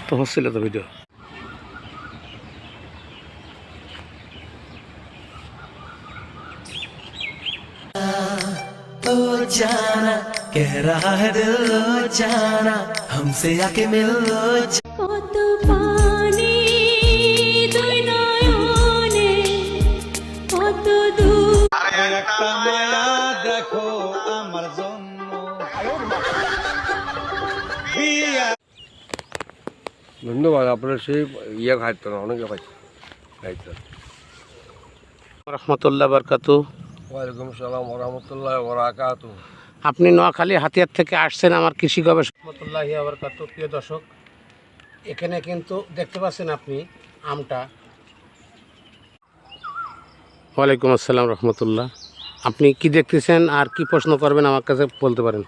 তো হচ্ছিল তো ভিডিও। ओ जाना कह रहा है दिल लो जाना हमसे आके मिल लो কত পানি দুই নয়নে কত দূর একটা মায়া দেখো আমার জন্য ধন্যবাদ। আপনার সেই ইয়ে খাইতো না, অনেকে খাইতো। রহমতুল্লাহ বারকাতু। ওয়ালাইকুম সালাম রহমতুল্লাহ বারাকাতু। আপনি নোয়াখালী হাতিয়ার থেকে আসছেন আমার কৃষি গবেষণা রহমতুল্লাহি বারকাতু। প্রিয় দর্শক, এখানে কিন্তু দেখতে পাচ্ছেন আপনি আমটা। ওয়ালাইকুম আসসালাম রহমতুল্লাহ। আপনি কি দেখতেছেন আর কি প্রশ্ন করবেন আমার কাছে বলতে পারেন।